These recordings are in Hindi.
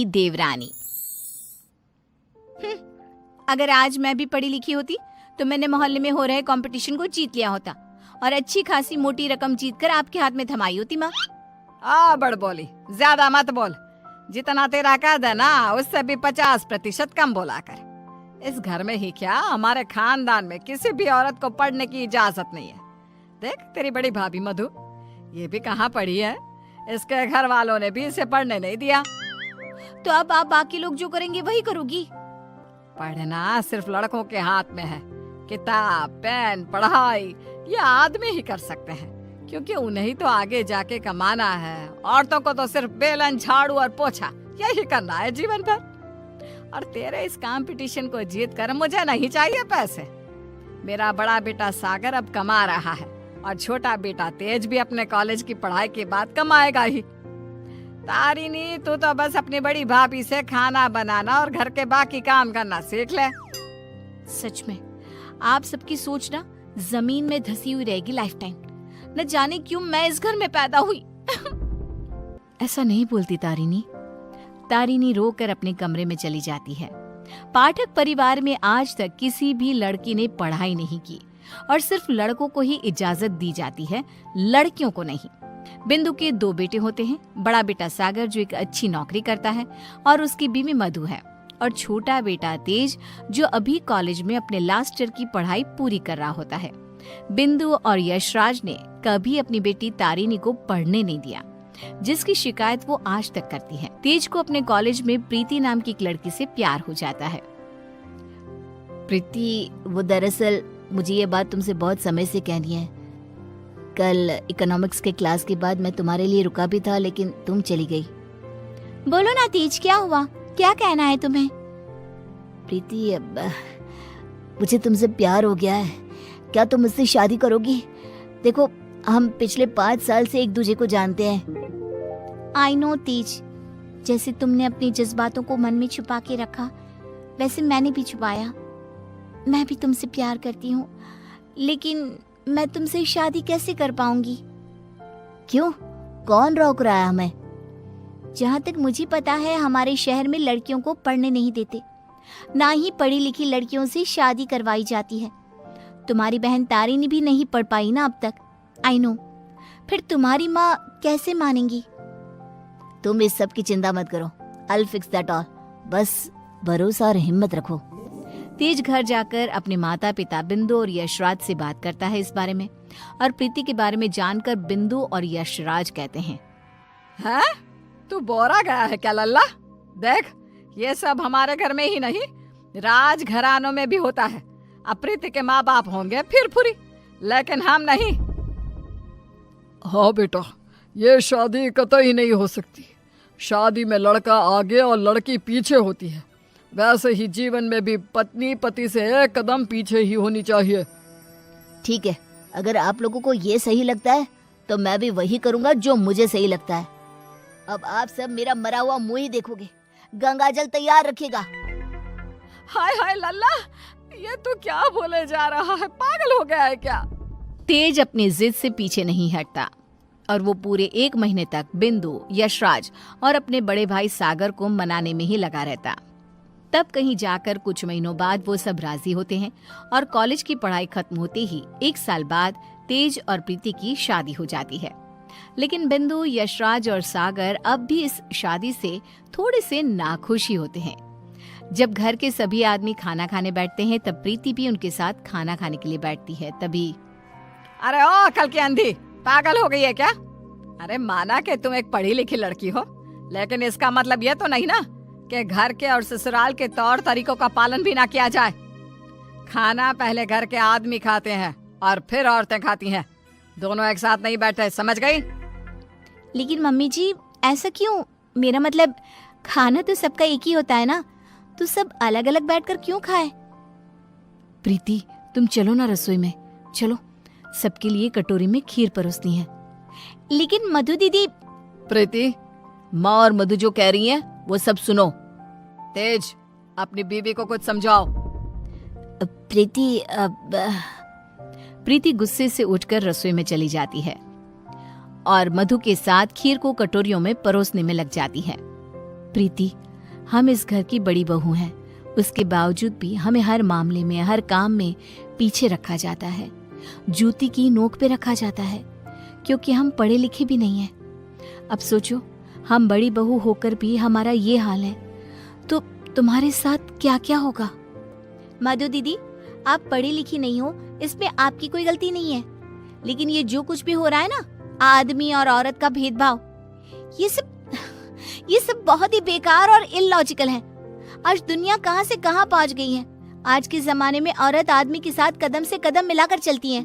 देवरानी। अगर आज मैं भी पढ़ी लिखी होती तो मैंने मोहल्ले में हो रहे कंपटीशन को जीत लिया होता और अच्छी खासी मोटी रकम जीतकर आपके हाथ में थमाई होती। माँ बड़ बोली, ज्यादा मत बोल। जितना तेरा कद है ना उससे भी 50% कम बोला कर। इस घर में ही क्या, हमारे खानदान में किसी भी औरत को पढ़ने की इजाजत नहीं है। देख तेरी बड़ी भाभी मधु, ये भी कहाँ पढ़ी है, इसके घर वालों ने भी इसे पढ़ने नहीं दिया। तो अब आप बाकी लोग जो करेंगे वही करोगी? पढ़ना सिर्फ लड़कों के हाथ में है। किताब, पेन, पढ़ाई ये आदमी ही कर सकते हैं, क्योंकि उन्हें ही तो आगे जाके कमाना है। औरतों को तो सिर्फ बेलन, झाड़ू और पोछा यही करना है जीवन भर। और तेरे इस कंपटीशन को जीत कर मुझे नहीं चाहिए पैसे। मेरा बड़ा बेटा सागर अब कमा रहा है और छोटा बेटा तेज भी अपने कॉलेज की पढ़ाई के बाद कमाएगा ही। तारिनी, तू तो बस अपनी बड़ी भाभी से खाना बनाना और घर के बाकी काम करना सीख ले। सच में आप सबकी सोच ना जमीन में धसी हुई रहेगी लाइफ टाइम। न जाने क्यों मैं इस घर में पैदा हुई। ऐसा नहीं बोलती तारिनी। तारिनी रोकर अपने कमरे में चली जाती है। पाठक परिवार में आज तक किसी भी लड़की ने पढ़ाई नहीं की और सिर्फ लड़कों को ही इजाजत दी जाती है, लड़कियों को नहीं। बिंदु के 2 बेटे होते हैं। बड़ा बेटा सागर जो एक अच्छी नौकरी करता है और उसकी बीवी मधु है, और छोटा बेटा तेज जो अभी कॉलेज में अपने लास्ट ईयर की पढ़ाई पूरी कर रहा होता है। बिंदु और यशराज ने कभी अपनी बेटी तारिनी को पढ़ने नहीं दिया, जिसकी शिकायत वो आज तक करती है। तेज को अपने कॉलेज में प्रीति नाम की एक लड़की से प्यार हो जाता है। प्रीति, वो दरअसल मुझे ये बात तुमसे बहुत समय से कहनी है। कल इकोनॉमिक्स के क्लास के बाद मैं तुम्हारे लिए रुका भी था, लेकिन तुम चली गई। बोलो ना तेज, क्या हुआ, क्या कहना है तुम्हें? प्रीति, अब मुझे तुमसे प्यार हो गया है। क्या तुम मुझसे शादी करोगी? देखो, हम पिछले 5 साल से एक दूसरे को जानते हैं। आई नो तेज, जैसे तुमने अपनी जज्बातों को मन में छुपा के रखा, वैसे मैंने भी छुपाया। मैं भी तुमसे प्यार करती हूँ, लेकिन मैं तुमसे शादी कैसे कर पाऊंगी? क्यों? कौन रोक रहा है हमें? जहाँ तक मुझे पता है हमारे शहर में लड़कियों को पढ़ने नहीं देते, ना ही पढ़ी लिखी लड़कियों से शादी करवाई जाती है। तुम्हारी बहन तारिनी भी नहीं पढ़ पाई ना अब तक। आई नो, फिर तुम्हारी माँ कैसे मानेंगी? तुम इस सब की चिंता मत करो। I'll fix that all। बस भरोसा और हिम्मत रखो। तेज घर जाकर अपने माता पिता बिंदु और यशराज से बात करता है इस बारे में, और प्रीति के बारे में जानकर बिंदु और यशराज कहते हैं, हैं? तू बोरा गया है क्या लल्ला? देख, ये सब हमारे घर में ही नहीं, राज घरानों में भी होता है। अब प्रीति के माँ बाप होंगे फिर फुरी, लेकिन हम नहीं। हाँ बेटा, ये शादी कतई नहीं हो सकती। शादी में लड़का आगे और लड़की पीछे होती है। वैसे ही जीवन में भी पत्नी पति से एक कदम पीछे ही होनी चाहिए। ठीक है, अगर आप लोगों को ये सही लगता है तो मैं भी वही करूंगा जो मुझे सही लगता है। अब आप सब मेरा मरा हुआ मुंह ही देखोगे। गंगाजल तैयार रखिएगा। हाय हाय लल्ला, ये तू क्या बोले जा रहा है? पागल हो गया है क्या? तेज अपनी जिद से पीछे नहीं हटता और वो पूरे 1 महीने तक बिंदु, यशराज और अपने बड़े भाई सागर को मनाने में ही लगा रहता। तब कहीं जाकर कुछ महीनों बाद वो सब राजी होते हैं और कॉलेज की पढ़ाई खत्म होते ही 1 साल बाद तेज और प्रीति की शादी हो जाती है। लेकिन बिंदु, यशराज और सागर अब भी इस शादी से थोड़े से नाखुश ही होते हैं। जब घर के सभी आदमी खाना खाने बैठते हैं तब प्रीति भी उनके साथ खाना खाने के लिए बैठती है। तभी, अरे ओ कल की अंधी, पागल हो गई है क्या? अरे माना कि तुम एक पढ़ी लिखी लड़की हो, लेकिन इसका मतलब ये तो नहीं ना कि घर के और ससुराल के तौर तरीकों का पालन भी ना किया जाए। खाना पहले घर के आदमी खाते हैं और फिर औरतें खाती हैं। दोनों एक साथ नहीं बैठे, समझ गई? लेकिन मम्मी जी, ऐसा क्यों? मेरा मतलब खाना तो सबका एक ही होता है ना, तो सब अलग अलग बैठकर क्यों खाए? प्रीति, तुम चलो ना रसोई में, चलो, सबके लिए कटोरी में खीर परोसनी है। लेकिन मधु दीदी। प्रीति, माँ और मधु जो कह रही हैं वो सब सुनो। तेज, अपनी बीवी को कुछ समझाओ। प्रीति, प्रीति गुस्से से उठकर रसोई में चली जाती है और मधु के साथ खीर को कटोरियों में परोसने में लग जाती है। प्रीति, हम इस घर की बड़ी बहू हैं, उसके बावजूद भी हमें हर मामले में, हर काम में पीछे रखा जाता है, जूती की नोक पे रखा जाता है, क्योंकि हम पढ़े लिखे भी नहीं हैं। अब सोचो, हम बड़ी बहू होकर भी हमारा ये हाल है, तो तुम्हारे साथ क्या क्या होगा। मधु दीदी, आप पढ़ी लिखी नहीं हो, इसमें आपकी कोई गलती नहीं है, लेकिन ये जो कुछ भी हो रहा है ना, आदमी और औरत का भेदभाव, ये सब बहुत ही बेकार और इलॉजिकल है। आज दुनिया कहां से कहां पहुंच गई है। आज के जमाने में औरत आदमी के साथ कदम से कदम मिलाकर चलती हैं।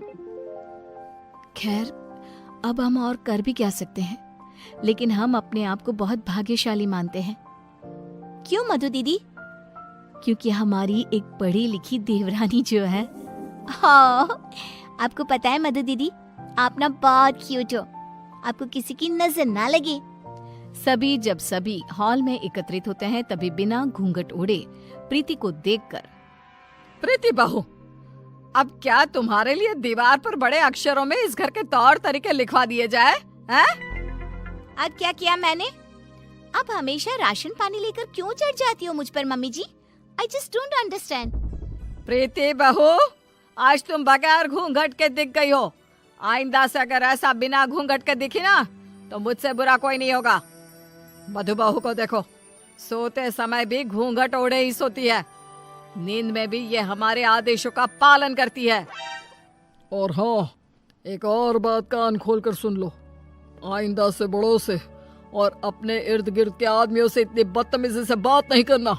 खैर, अब हम और कर भी क्या सकते हैं, लेकिन हम अपने आप को बहुत भाग्यशाली मानते हैं। क्यों मधु दीदी? क्योंकि हमारी एक पढ़ी लिखी देवरानी जो है। हाँ, आपको पता है मधु दीदी, आप ना बहुत क्यूट हो, आपको किसी की नजर ना लगे। जब सभी हॉल में एकत्रित होते हैं, तभी बिना घूंघट ओढ़े प्रीति को देखकर, प्रीति बहू, अब क्या तुम्हारे लिए दीवार पर बड़े अक्षरों में इस घर के तौर तरीके लिखवा दिए जाए हैं? अब क्या किया मैंने? आप हमेशा राशन पानी लेकर क्यों चढ़ जाती हो मुझ पर मम्मी जी? I just don't understand. Preeti बहू, आज तुम बगैर घूंघट के दिख गई हो। आइंदा से अगर ऐसा बिना घूंघट के दिखी ना, तो मुझसे बुरा कोई नहीं होगा। मधु बहू को देखो, सोते समय भी घूंघट ओढ़े ही सोती है, नींद में भी ये हमारे आदेशों का पालन करती है। और हाँ, एक और बात कान खोल कर सुन लो, आइंदा से बड़ों से और अपने इर्द गिर्द के आदमियों से इतनी बदतमीजी से बात नहीं करना,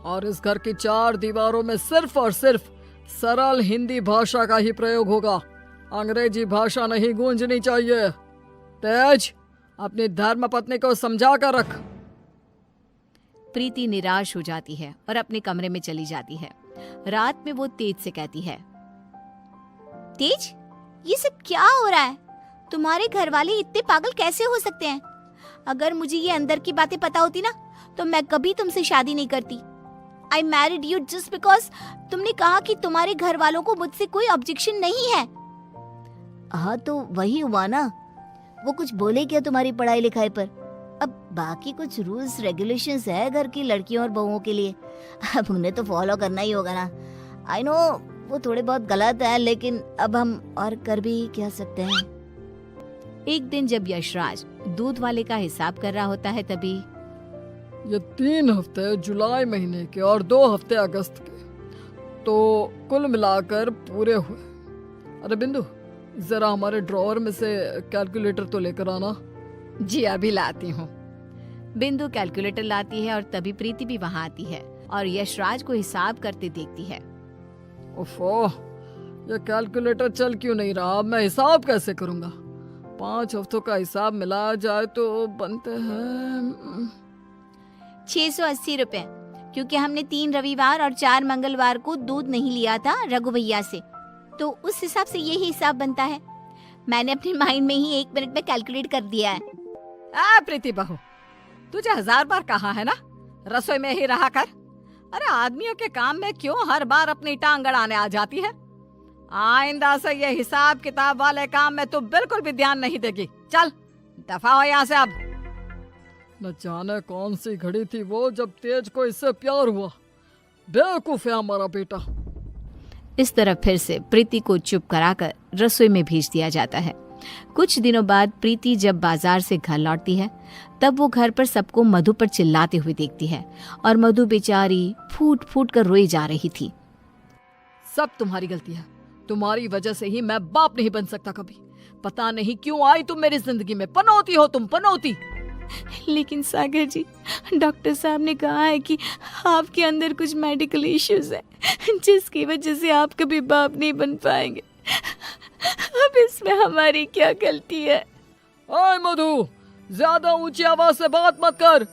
और इस घर की 4 दीवारों में सिर्फ और सिर्फ सरल हिंदी भाषा का ही प्रयोग होगा, अंग्रेजी भाषा नहीं गूंजनी चाहिए। तेज, अपनी धर्म पत्नी को समझा कर रख। प्रीति निराश हो जाती है और अपने कमरे में चली जाती है। रात में वो तेज से कहती है, तेज, ये सब क्या हो रहा है? तुम्हारे घर वाले इतने पागल कैसे हो सकते हैं? अगर मुझे ये अंदर की बातें पता होती ना, तो मैं कभी तुमसे शादी नहीं करती। I married you just because तुमने कहा कि तुम्हारे घर वालों को मुझसे कोई ऑब्जेक्शन नहीं है। हाँ, तो वही हुआ ना, वो कुछ बोले क्या तुम्हारी पढ़ाई लिखाई पर? अब बाकी कुछ रूल्स रेगुलेशंस है घर की लड़कियों और बहुओं के लिए, अब उन्हें तो फॉलो करना ही होगा ना। आई नो वो थोड़े बहुत गलत है, लेकिन अब हम और कर भी क्या सकते हैं। एक दिन जब यशराज दूध वाले का हिसाब कर रहा होता है, तभी ये 3 हफ्ते जुलाई महीने के और 2 हफ्ते अगस्त के, तो कुल मिलाकर पूरे हुए। अरे बिंदु, जरा हमारे ड्रॉअर में से कैलकुलेटर तो लेकर आना। जी अभी लाती हूँ। बिंदु कैलकुलेटर लाती है और तभी प्रीति भी वहाँ आती है और यशराज को हिसाब करते देखती है। ओफो, ये कैलकुलेटर चल क्यों नहीं रहा? अब मैं हिसाब कैसे करूंगा? 5 हफ्तों का हिसाब मिलाया जाए तो बनते हैं 680 रुपए, क्योंकि हमने 3 रविवार और 4 मंगलवार को दूध नहीं लिया था रघु भैया से, तो उस हिसाब से यही हिसाब बनता है। मैंने अपने माइंड में ही 1 मिनट में कैलकुलेट कर दिया है। प्रीति बहू, तुझे 1000 बार कहा है ना, रसोई में ही रहा कर। अरे आदमियों के काम में क्यों हर बार अपनी टांग अड़ाने आ जाती है? आइंदा से ये हिसाब किताब वाले काम में तू बिल्कुल भी ध्यान नहीं देगी। चल दफा हो यहाँ से अब। न जाने कौन सी घड़ी थी वो जब तेज को इससे प्यार हुआ। बेवकूफ है हमारा बेटा। इस तरह फिर से प्रीति को चुप कराकर रसोई में भेज दिया जाता है। कुछ दिनों बाद प्रीति जब बाजार से घर लौटती है, तब वो घर पर सबको मधु पर चिल्लाते हुए देखती है और मधु बेचारी फूट फूट कर रोई जा रही थी। सब तुम्हारी गलती है, तुम्हारी वजह से ही मैं बाप नहीं बन सकता कभी। पता नहीं क्यों आई तुम मेरी जिंदगी में, पनौती हो तुम, पनौती। लेकिन सागर जी, डॉक्टर साहब ने कहा है कि आपके अंदर कुछ मेडिकल इश्यूज है, जिसकी वजह से आप कभी बाप नहीं बन पाएंगे। अब इसमें हमारी क्या गलती है? ओए मधु, ज्यादा ऊंची आवाज से बात मत कर।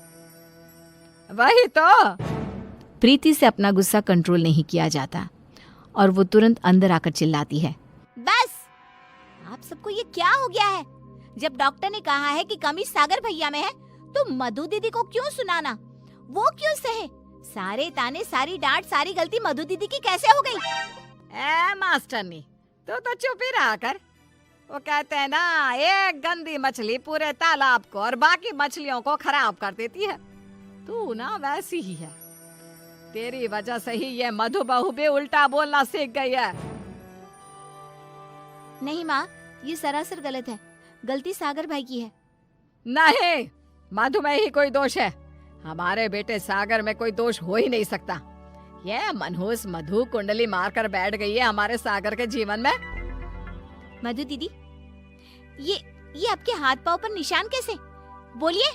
वही तो। प्रीति से अपना गुस्सा कंट्रोल नहीं किया जाता और वो तुरंत अंदर आकर चिल्लाती है, बस, आप सबको ये क्या हो गया है? जब डॉक्टर ने कहा है कि कमी सागर भैया में है, तो मधु दीदी को क्यों सुनाना? वो क्यों सहे? सारे ताने, सारी डांट, सारी गलती मधु दीदी की कैसे हो गई? मास्टरनी, तो चुप ही रहा कर। वो कहते हैं ना, एक गंदी मछली पूरे तालाब को और बाकी मछलियों को खराब कर देती है। तू ना वैसी ही है। तेरी वजह से ही ये मधु बहू भी उल्टा बोलना सीख गई है। नहीं माँ, ये सरासर गलत है। गलती सागर भाई की है। नहीं, मधु में ही कोई दोष है। हमारे बेटे सागर में कोई दोष हो ही नहीं सकता। ये मनहूस मधु कुंडली मारकर बैठ गई है हमारे सागर के जीवन में। मधु दीदी, ये आपके हाथ पाँव पर निशान कैसे? बोलिए।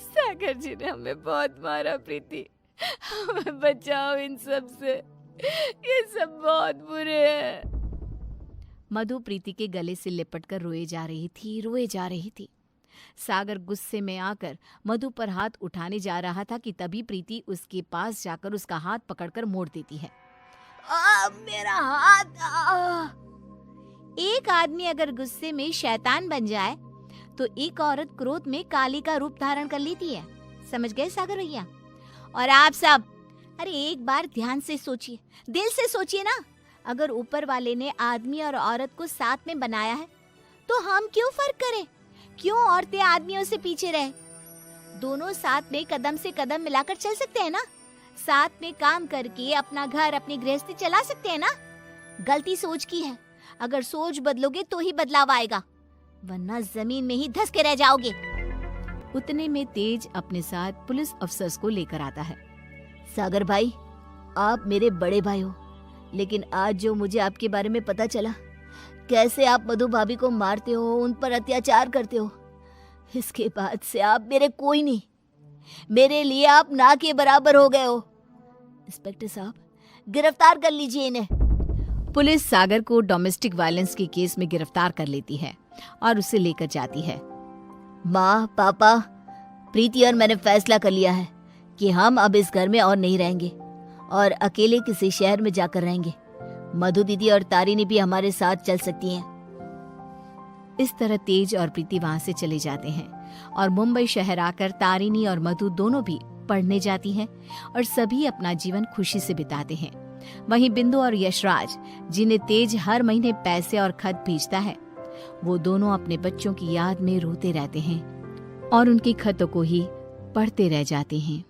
सागर जी ने हमें बहुत मारा प्रीति, हमें बचाओ इन सब से, ये सब बहुत बुरे हैं। मधु प्रीति के गले से लिपटकर रोए जा रही थी। सागर गुस्से में आकर मधु पर हाथ उठाने जा रहा था कि तभी प्रीति उसके पास जाकर उसका हाथ पकड़कर मोड़ देती है। मेरा हाथ। एक आदमी अगर गुस्से में शैतान बन जाए तो एक औरत क्रोध में काली का रूप धारण कर लेती है। समझ गए सागर भैया? और आप सब, अरे एक बार ध्यान से सोचिए, दिल से सोचिए ना। अगर ऊपर वाले ने आदमी और औरत को साथ में बनाया है तो हम क्यों फर्क करें? क्यों औरतें आदमियों से पीछे रहे? दोनों साथ में कदम से कदम मिलाकर चल सकते हैं ना। साथ में काम करके अपना घर, अपनी गृहस्थी चला सकते हैं ना। गलती सोच की है। अगर सोच बदलोगे तो ही बदलाव आएगा, वरना जमीन में ही धंस के रह जाओगे। उतने में तेज अपने साथ पुलिस अफसर्स को लेकर आता है। सागर भाई, आप मेरे बड़े भाई हो, लेकिन आज जो मुझे आपके बारे में पता चला, कैसे आप मधु भाभी को मारते हो, उन पर अत्याचार करते हो, इसके बाद से आप मेरे कोई नहीं। मेरे लिए आप ना के बराबर हो गए हो। इंस्पेक्टर साहब, गिरफ्तार कर लीजिए इन्हें। पुलिस सागर को डोमेस्टिक वायलेंस के केस में गिरफ्तार कर लेती है और उसे लेकर जाती है। माँ, पापा, प्रीति और मैंने फैसला कर लिया है कि हम अब इस घर में और नहीं रहेंगे और अकेले किसी शहर में जाकर रहेंगे। मधु दीदी और तारिनी भी हमारे साथ चल सकती हैं। इस तरह तेज और प्रीति वहां से चले जाते हैं और मुंबई शहर आकर तारिनी और मधु दोनों भी पढ़ने जाती हैं और सभी अपना जीवन खुशी से बिताते हैं। वहीं बिंदु और यशराज, जिन्हें तेज हर महीने पैसे और खत भेजता है, वो दोनों अपने बच्चों की याद में रोते रहते हैं और उनके खतों को ही पढ़ते रह जाते हैं।